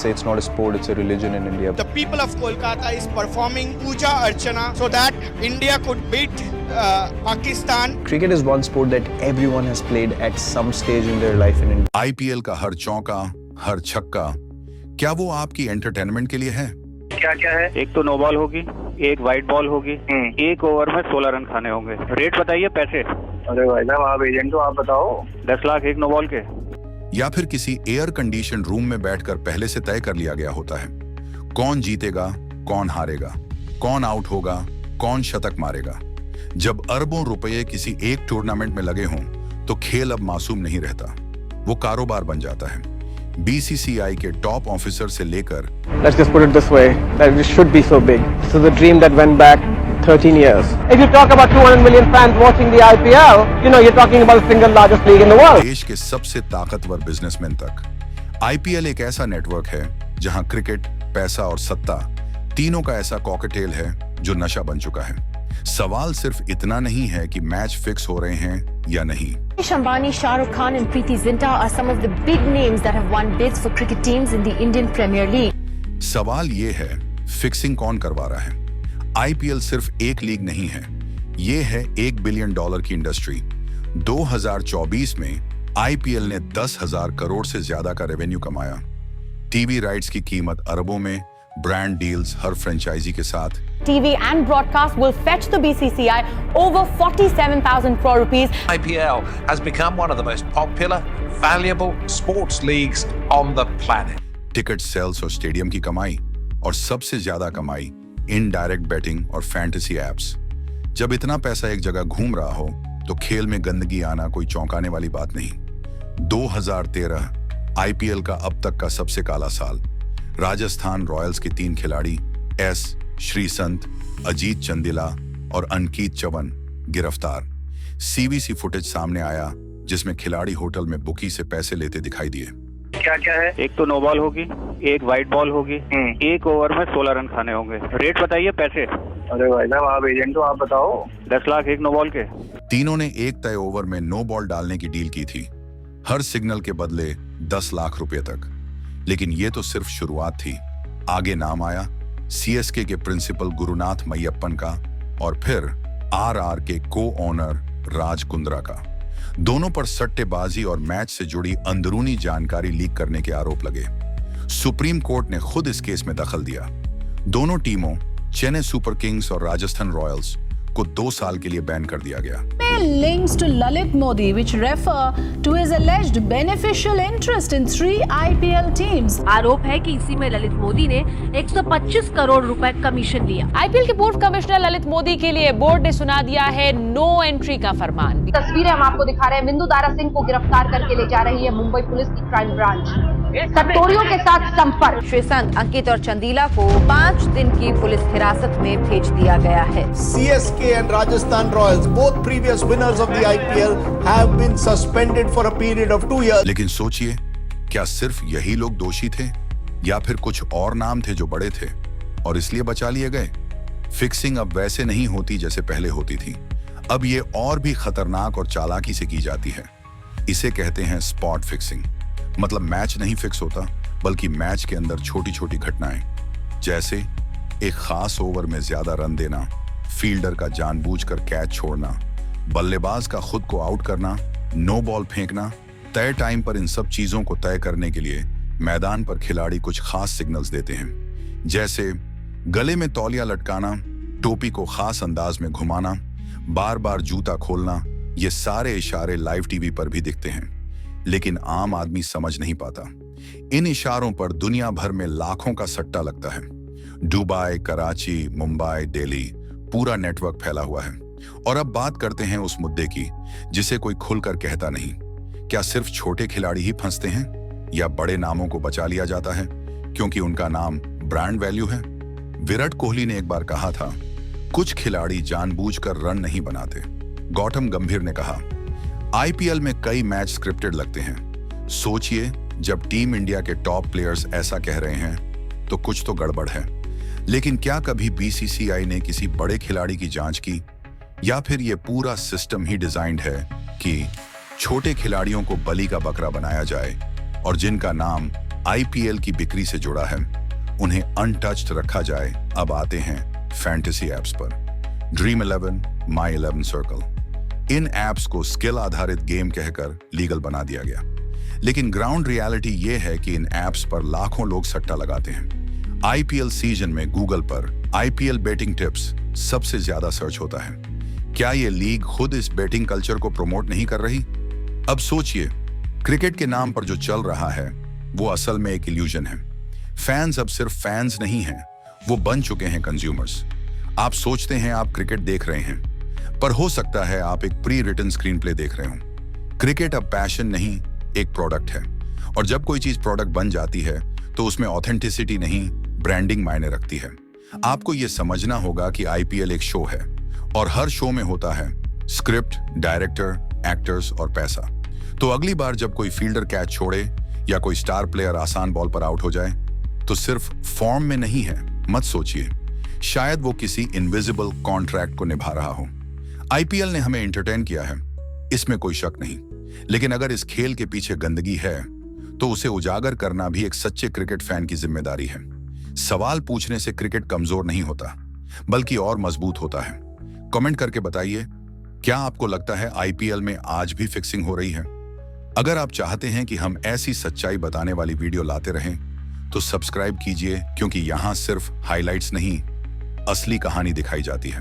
Say it's not a sport, it's a religion in India. The people of Kolkata is performing Puja Archana so that India could beat Pakistan. Cricket is one sport that everyone has played at some stage in their life in India. IPL का हर चौका, हर छक्का, क्या वो आपकी entertainment के लिए है? क्या क्या है? एक तो नो बॉल होगी, एक वाइट बॉल होगी, एक ओवर में 16 रन खाने होंगे। रेट बताइए पैसे। अरे भाई साहब आप एजेंट हो, आप बताओ। 10 लाख एक नो बॉल के। या फिर किसी एयर कंडीशन रूम में बैठकर पहले से तय कर लिया गया होता है कौन जीतेगा, कौन हारेगा, कौन आउट होगा, कौन शतक मारेगा। जब अरबों रुपए किसी एक टूर्नामेंट में लगे हों तो खेल अब मासूम नहीं रहता, वो कारोबार बन जाता है। बीसीसीआई के टॉप ऑफिसर से लेकर Let's just put it this way, that it should be so big. This is a dream that went back 13 years. If you talk about 200 million fans watching the IPL, you're talking about the single largest league in the world. देश के सबसे ताकतवर businessman तक IPL एक ऐसा network है जहां cricket, पैसा और सत्ता तीनों का ऐसा कॉकटेल है जो नशा बन चुका है। सवाल सिर्फ इतना नहीं है कि मैच फिक्स हो रहे हैं या नहीं। Mukesh Ambani, Shah Rukh Khan and Preeti Zinta are some of the big names that have won bids for cricket teams in the Indian Premier League. सवाल ये है, फिक्सिंग कौन करवा रहा है? आईपीएल सिर्फ एक लीग नहीं है, ये है $1 बिलियन की इंडस्ट्री। 2024 में आईपीएल ने 10,000 करोड़ से ज्यादा का रेवेन्यू कमाया। टीवी राइट्स की कीमत अरबों में, ब्रांड डील्स हर फ्रेंचाइजी के साथ। TV and broadcast will fetch the BCCI over 47,000 crore rupees. IPL has become one of the most popular, valuable sports leagues on the planet. Ticket sales और stadium की कमाई, और सबसे ज्यादा कमाई इनडायरेक्ट बेटिंग और फैंटेसी एप्स। जब इतना पैसा एक जगह घूम रहा हो तो खेल में गंदगी आना कोई चौंकाने वाली बात नहीं। 2013 आईपीएल का अब तक का सबसे काला साल। राजस्थान रॉयल्स के 3 खिलाड़ी एस श्रीसंत, अजीत चंदिला और अंकित चवन गिरफ्तार। सीवीसी फुटेज सामने आया जिसमें खिलाड़ी होटल में बुकी से पैसे लेते दिखाई दिए। क्या क्या है? एक तो नो बॉल होगी, एक वाइट बॉल होगी, एक ओवर में 16 रन खाने होंगे। रेट बताइए पैसे। अरे भाई साहब आप एजेंट हो, आप बताओ। 10 लाख एक नो बॉल के। तीनों ने एक तय ओवर में नो बॉल डालने की डील की थी, हर सिग्नल के बदले 10 लाख रुपए तक। लेकिन ये तो सिर्फ शुरुआत थी। आगे नाम आया सीएसके के प्रिंसिपल गुरुनाथ मैयप्पन का और फिर आरआर के को ओनर राज कुंद्रा का। दोनों पर सट्टेबाजी और मैच से जुड़ी अंदरूनी जानकारी लीक करने के आरोप लगे। सुप्रीम कोर्ट ने खुद इस केस में दखल दिया। दोनों टीमों चेन्नई सुपर किंग्स और राजस्थान रॉयल्स को 2 साल के लिए बैन कर दिया गया। Links to Lalit Modi which refer to his alleged beneficial interest in 3 IPL teams. आरोप है कि इसी में ललित मोदी ने 125 करोड़ रुपए कमीशन लिया। आईपीएल के बोर्ड कमिश्नर ललित मोदी के लिए बोर्ड ने सुना दिया है नो एंट्री का फरमान। तस्वीरें हम आपको दिखा रहे हैं, बिंदु दारा सिंह को गिरफ्तार करके ले जा रही है मुंबई पुलिस की क्राइम ब्रांच। सट्टोरियों के साथ संपर्क। श्रीसंत, अंकित और चंदीला को 5 दिन की पुलिस हिरासत में भेज दिया गया है। CSK and Rajasthan Royals, both previous winners of the IPL, have been suspended for a period of 2 years. लेकिन सोचिए, क्या सिर्फ यही लोग दोषी थे या फिर कुछ और नाम थे जो बड़े थे और इसलिए बचा लिए गए? फिक्सिंग अब वैसे नहीं होती जैसे पहले होती थी। अब ये और भी खतरनाक और चालाकी से की जाती है। इसे कहते हैं स्पॉट फिक्सिंग। मतलब मैच नहीं फिक्स होता, बल्कि मैच के अंदर छोटी छोटी घटनाएं, जैसे एक खास ओवर में ज्यादा रन देना, फील्डर का जानबूझकर कैच छोड़ना, बल्लेबाज का खुद को आउट करना, नो बॉल फेंकना। तय टाइम पर इन सब चीजों को तय करने के लिए मैदान पर खिलाड़ी कुछ खास सिग्नल्स देते हैं, जैसे गले में तौलिया लटकाना, टोपी को खास अंदाज में घुमाना, बार बार जूता खोलना। ये सारे इशारे लाइव टीवी पर भी दिखते हैं, लेकिन आम आदमी समझ नहीं पाता। इन इशारों पर दुनिया भर में लाखों का सट्टा लगता है। दुबई, कराची, मुंबई, दिल्ली, पूरा नेटवर्क फैला हुआ है। और अब बात करते हैं उस मुद्दे की जिसे कोई खुलकर कहता नहीं। क्या सिर्फ छोटे खिलाड़ी ही फंसते हैं या बड़े नामों को बचा लिया जाता है क्योंकि उनका नाम ब्रांड वैल्यू है? विराट कोहली ने एक बार कहा था, कुछ खिलाड़ी जानबूझकर रन नहीं बनाते। गौतम गंभीर ने कहा, आईपीएल में कई मैच स्क्रिप्टेड लगते हैं। सोचिए, जब टीम इंडिया के टॉप प्लेयर्स ऐसा कह रहे हैं तो कुछ तो गड़बड़ है। लेकिन क्या कभी बीसीसीआई ने किसी बड़े खिलाड़ी की जांच की, या फिर यह पूरा सिस्टम ही डिजाइंड है कि छोटे खिलाड़ियों को बलि का बकरा बनाया जाए और जिनका नाम आईपीएल की बिक्री से जुड़ा है, उन्हें अनटच्ड रखा जाए। अब आते हैं फैंटेसी एप्स पर। ड्रीम 11, माई 11 सर्कल, इन एप्स को स्किल आधारित गेम कहकर लीगल बना दिया गया, लेकिन ग्राउंड रियलिटी यह है कि इन एप्स पर लाखों लोग सट्टा लगाते हैं। आईपीएल सीजन में गूगल पर आईपीएल बेटिंग टिप्स सबसे ज्यादा सर्च होता है। क्या ये लीग खुद इस बेटिंग कल्चर को प्रमोट नहीं कर रही? अब सोचिए, क्रिकेट के नाम पर जो चल रहा है वो असल में एक इल्यूजन है। फैंस अब सिर्फ फैंस नहीं हैं, वो बन चुके हैं कंज्यूमर्स। आप सोचते हैं आप क्रिकेट देख रहे हैं, पर हो सकता है आप एक प्री रिटन स्क्रीन प्ले देख रहे हो। क्रिकेट अब पैशन नहीं, एक प्रोडक्ट है, और जब कोई चीज प्रोडक्ट बन जाती है तो उसमें ऑथेंटिसिटी नहीं, ब्रांडिंग मायने रखती है। आपको यह समझना होगा कि आईपीएल एक शो है, और हर शो में होता है स्क्रिप्ट, डायरेक्टर, एक्टर्स और पैसा। तो अगली बार जब कोई फील्डर कैच छोड़े या कोई स्टार प्लेयर आसान बॉल पर आउट हो जाए, तो सिर्फ फॉर्म में नहीं है, मत सोचिए, शायद वो किसी इनविजिबल कॉन्ट्रैक्ट को निभा रहा हो। आईपीएल ने हमें एंटरटेन किया है, इसमें कोई शक नहीं, लेकिन अगर इस खेल के पीछे गंदगी है तो उसे उजागर करना भी एक सच्चे क्रिकेट फैन की जिम्मेदारी है। सवाल पूछने से क्रिकेट कमजोर नहीं होता, बल्कि और मजबूत होता है। कमेंट करके बताइए, क्या आपको लगता है आईपीएल में आज भी फिक्सिंग हो रही है? अगर आप चाहते हैं कि हम ऐसी सच्चाई बताने वाली वीडियो लाते रहें, तो सब्सक्राइब कीजिए, क्योंकि यहां सिर्फ हाइलाइट्स नहीं, असली कहानी दिखाई जाती है।